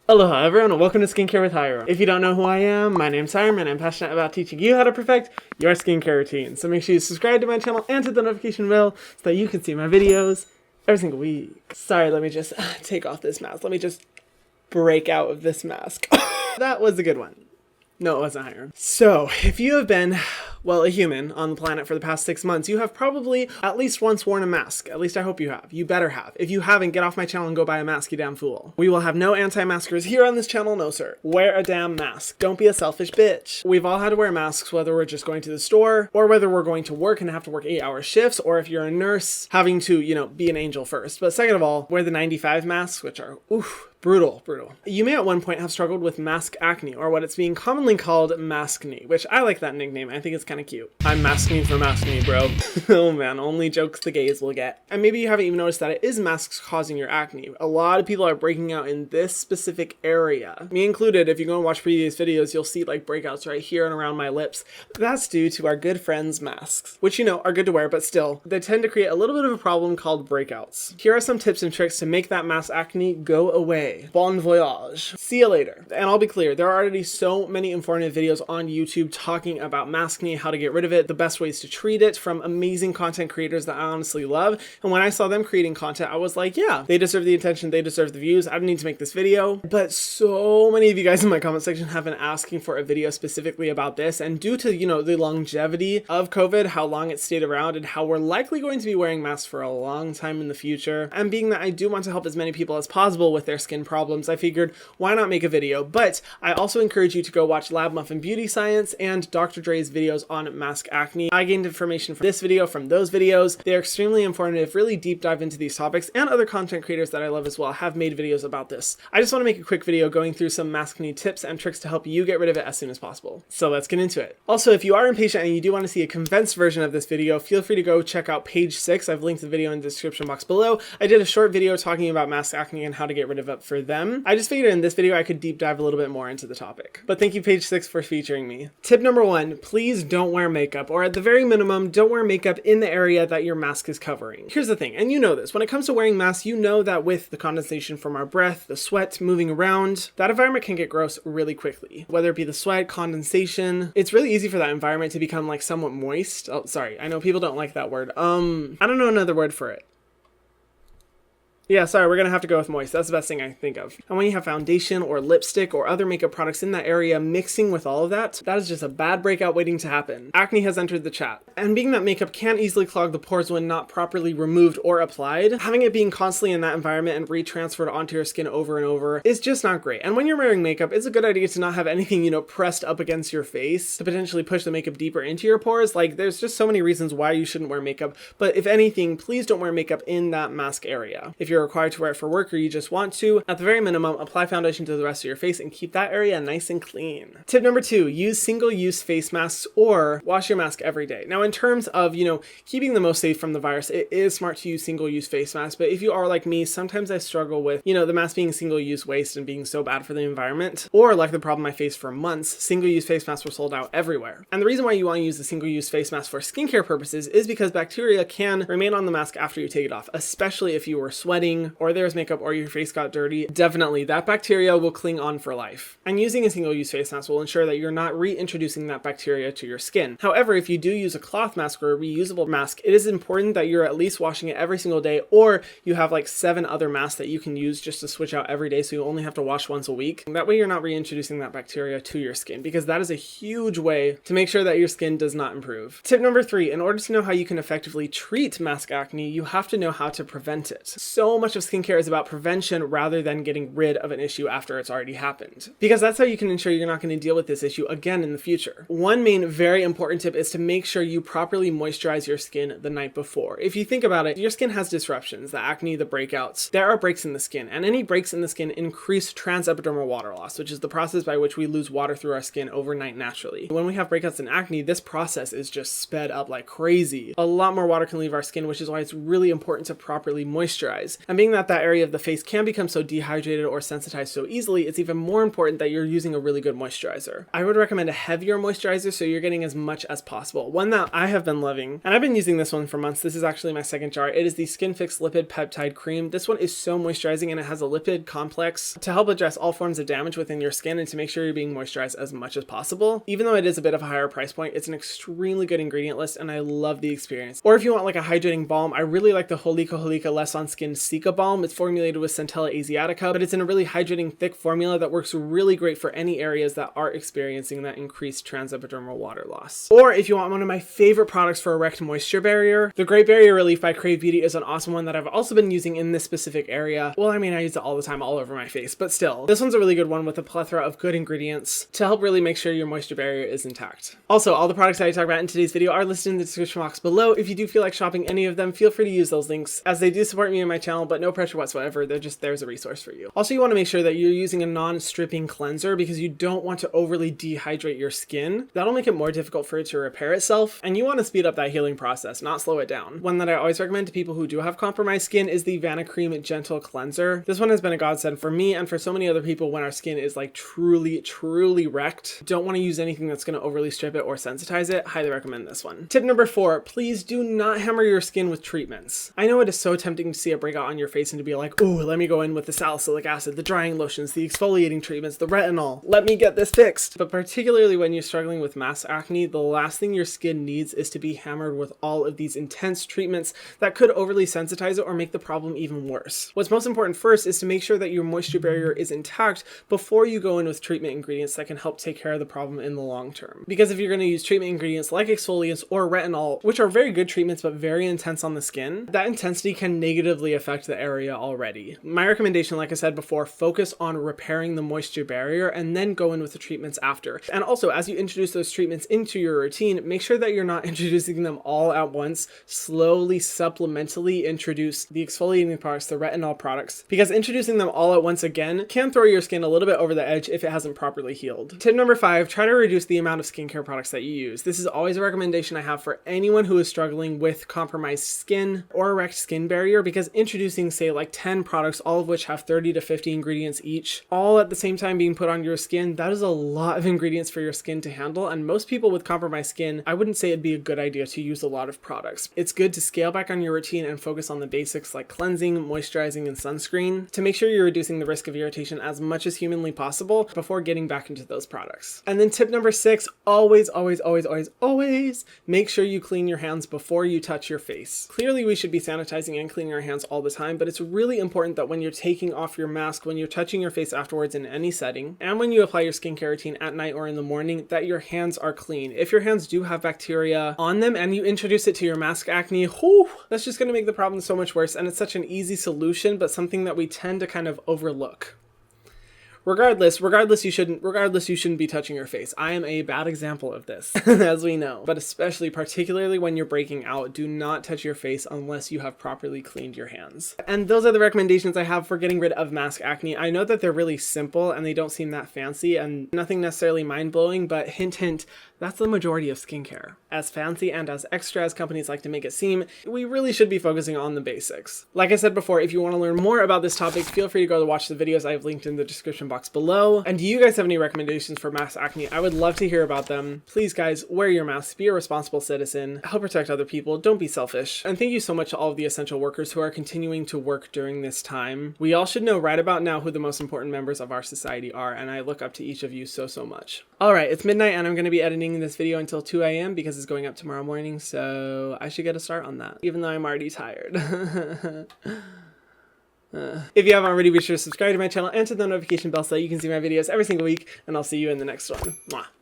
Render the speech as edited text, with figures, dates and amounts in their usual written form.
Aloha everyone and welcome to Skincare with Hyram. If you don't know who I am, my name's Hyram and I'm passionate about teaching you how to perfect your skincare routine. So make sure you subscribe to my channel and hit the notification bell so that you can see my videos every single week. Sorry, let me just take off this mask. Let me just break out of this mask. That was a good one. No, it wasn't Hyram. So, if you have been, well, a human on the planet for the past 6 months, you have probably at least once worn a mask. At least I hope you have. You better have. If you haven't, get off my channel and go buy a mask, you damn fool. We will have no anti-maskers here on this channel, no sir. Wear a damn mask. Don't be a selfish bitch. We've all had to wear masks, whether we're just going to the store, or whether we're going to work and have to work 8-hour shifts, or if you're a nurse, having to, be an angel first. But second of all, wear the 95 masks, which are, brutal. You may at one point have struggled with mask acne, or what it's being commonly called maskne, which I like that nickname. I think it's kind of cute. I'm masking for maskne, bro. Oh man, only jokes the gays will get. And maybe you haven't even noticed that it is masks causing your acne. A lot of people are breaking out in this specific area. Me included. If you go and watch previous videos, you'll see like breakouts right here and around my lips. That's due to our good friends' masks, which are good to wear, but still, they tend to create a little bit of a problem called breakouts. Here are some tips and tricks to make that mask acne go away. Bon voyage. See you later. And I'll be clear, there are already so many informative videos on YouTube talking about maskne, how to get rid of it, the best ways to treat it from amazing content creators that I honestly love. And when I saw them creating content, I was like, yeah, they deserve the attention, they deserve the views. I don't need to make this video. But so many of you guys in my comment section have been asking for a video specifically about this. And due to, the longevity of COVID, how long it stayed around, and how we're likely going to be wearing masks for a long time in the future, and being that I do want to help as many people as possible with their skin problems, I figured why not make a video. But I also encourage you to go watch Lab Muffin Beauty Science and Dr. Dre's videos on mask acne. I gained information from this video from those videos. They're extremely informative, really deep dive into these topics, and other content creators that I love as well have made videos about this. I just want to make a quick video going through some maskne tips and tricks to help you get rid of it as soon as possible. So let's get into it. Also, if you are impatient and you do want to see a condensed version of this video, feel free to go check out page 6. I've linked the video in the description box below. I did a short video talking about mask acne and how to get rid of it for them. I just figured in this video I could deep dive a little bit more into the topic. But thank you page 6 for featuring me. Tip number 1, please don't wear makeup, or at the very minimum, don't wear makeup in the area that your mask is covering. Here's the thing, and you know this, when it comes to wearing masks, you know that with the condensation from our breath, the sweat moving around, that environment can get gross really quickly. Whether it be the sweat, condensation, it's really easy for that environment to become like somewhat moist. Oh, sorry, I know people don't like that word. I don't know another word for it. Yeah, sorry, we're gonna have to go with moist. That's the best thing I can think of. And when you have foundation or lipstick or other makeup products in that area mixing with all of that, that is just a bad breakout waiting to happen. Acne has entered the chat. And being that makeup can easily clog the pores when not properly removed or applied, having it being constantly in that environment and retransferred onto your skin over and over is just not great. And when you're wearing makeup, it's a good idea to not have anything, pressed up against your face to potentially push the makeup deeper into your pores. Like, there's just so many reasons why you shouldn't wear makeup. But if anything, please don't wear makeup in that mask area. If you're required to wear it for work or you just want to, at the very minimum, apply foundation to the rest of your face and keep that area nice and clean. Tip number 2, use single-use face masks or wash your mask every day. Now, in terms of, keeping the most safe from the virus, it is smart to use single-use face masks, but if you are like me, sometimes I struggle with, the mask being single-use waste and being so bad for the environment, or like the problem I faced for months, single-use face masks were sold out everywhere. And the reason why you want to use the single-use face mask for skincare purposes is because bacteria can remain on the mask after you take it off, especially if you were sweating or there's makeup or your face got dirty. Definitely that bacteria will cling on for life. And using a single-use face mask will ensure that you're not reintroducing that bacteria to your skin. However, if you do use a cloth mask or a reusable mask, it is important that you're at least washing it every single day, or you have like 7 other masks that you can use just to switch out every day so you only have to wash once a week. That way you're not reintroducing that bacteria to your skin, because that is a huge way to make sure that your skin does not improve. Tip number 3, in order to know how you can effectively treat mask acne, you have to know how to prevent it. So much of skincare is about prevention rather than getting rid of an issue after it's already happened, because that's how you can ensure you're not going to deal with this issue again in the future. One main very important tip is to make sure you properly moisturize your skin the night before. If you think about it, your skin has disruptions, the acne, the breakouts. There are breaks in the skin, and any breaks in the skin increase transepidermal water loss, which is the process by which we lose water through our skin overnight naturally. When we have breakouts in acne, this process is just sped up like crazy. A lot more water can leave our skin, which is why it's really important to properly moisturize. And being that that area of the face can become so dehydrated or sensitized so easily, it's even more important that you're using a really good moisturizer. I would recommend a heavier moisturizer so you're getting as much as possible. One that I have been loving, and I've been using this one for months. This is actually my second jar. It is the SkinFix Lipid-Peptide Cream. This one is so moisturizing, and it has a lipid complex to help address all forms of damage within your skin and to make sure you're being moisturized as much as possible. Even though it is a bit of a higher price point, it's an extremely good ingredient list, and I love the experience. Or if you want like a hydrating balm, I really like the Holika Less on Skin Cica balm. It's formulated with Centella Asiatica, but it's in a really hydrating thick formula that works really great for any areas that are experiencing that increased transepidermal water loss. Or if you want one of my favorite products for erect moisture barrier, the Great Barrier Relief by Krave Beauty is an awesome one that I've also been using in this specific area. Well, I mean, I use it all the time all over my face, but still, this one's a really good one with a plethora of good ingredients to help really make sure your moisture barrier is intact. Also, all the products that I talk about in today's video are listed in the description box below. If you do feel like shopping any of them, feel free to use those links as they do support me and my channel, but no pressure whatsoever. They're just there's a resource for you. Also, you want to make sure that you're using a non-stripping cleanser because you don't want to overly dehydrate your skin. That'll make it more difficult for it to repair itself, and you want to speed up that healing process, not slow it down. One that I always recommend to people who do have compromised skin is the Vanicream Gentle Cleanser. This one has been a godsend for me and for so many other people when our skin is like truly wrecked. Don't want to use anything that's going to overly strip it or sensitize it. Highly recommend this one. Tip number 4, please do not hammer your skin with treatments. I know it is so tempting to see a breakout on your face and to be like, oh, let me go in with the salicylic acid, the drying lotions, the exfoliating treatments, the retinol. Let me get this fixed. But particularly when you're struggling with mass acne, the last thing your skin needs is to be hammered with all of these intense treatments that could overly sensitize it or make the problem even worse. What's most important first is to make sure that your moisture barrier is intact before you go in with treatment ingredients that can help take care of the problem in the long term. Because if you're going to use treatment ingredients like exfoliants or retinol, which are very good treatments but very intense on the skin, that intensity can negatively affect the area already. My recommendation, like I said before, focus on repairing the moisture barrier and then go in with the treatments after. And also, as you introduce those treatments into your routine, make sure that you're not introducing them all at once. Slowly, supplementally introduce the exfoliating products, the retinol products, because introducing them all at once again can throw your skin a little bit over the edge if it hasn't properly healed. Tip number 5, try to reduce the amount of skincare products that you use. This is always a recommendation I have for anyone who is struggling with compromised skin or erect skin barrier, because introducing, say, like 10 products, all of which have 30 to 50 ingredients each, all at the same time being put on your skin, that is a lot of ingredients for your skin to handle. And most people with compromised skin, I wouldn't say it'd be a good idea to use a lot of products. It's good to scale back on your routine and focus on the basics like cleansing, moisturizing, and sunscreen to make sure you're reducing the risk of irritation as much as humanly possible before getting back into those products. And then tip number 6, always make sure you clean your hands before you touch your face. Clearly, we should be sanitizing and cleaning our hands all the time, but it's really important that when you're taking off your mask, when you're touching your face afterwards in any setting, and when you apply your skincare routine at night or in the morning, that your hands are clean. If your hands do have bacteria on them and you introduce it to your mask acne, whew, that's just going to make the problem so much worse. And it's such an easy solution, but something that we tend to kind of overlook. Regardless, you shouldn't be touching your face. I am a bad example of this, as we know. But especially, particularly when you're breaking out, do not touch your face unless you have properly cleaned your hands. And those are the recommendations I have for getting rid of mask acne. I know that they're really simple and they don't seem that fancy and nothing necessarily mind-blowing, but hint, hint, that's the majority of skincare. As fancy and as extra as companies like to make it seem, we really should be focusing on the basics. Like I said before, if you want to learn more about this topic, feel free to go to watch the videos I've linked in the description box below. And do you guys have any recommendations for mask acne? I would love to hear about them. Please guys, wear your masks, be a responsible citizen, help protect other people, don't be selfish. And thank you so much to all of the essential workers who are continuing to work during this time. We all should know right about now who the most important members of our society are, and I look up to each of you so much. Alright, it's midnight and I'm going to be editing this video until 2 a.m. because it's going up tomorrow morning, so I should get a start on that, even though I'm already tired. If you haven't already, be sure to subscribe to my channel and to the notification bell so that you can see my videos every single week, and I'll see you in the next one. Mwah.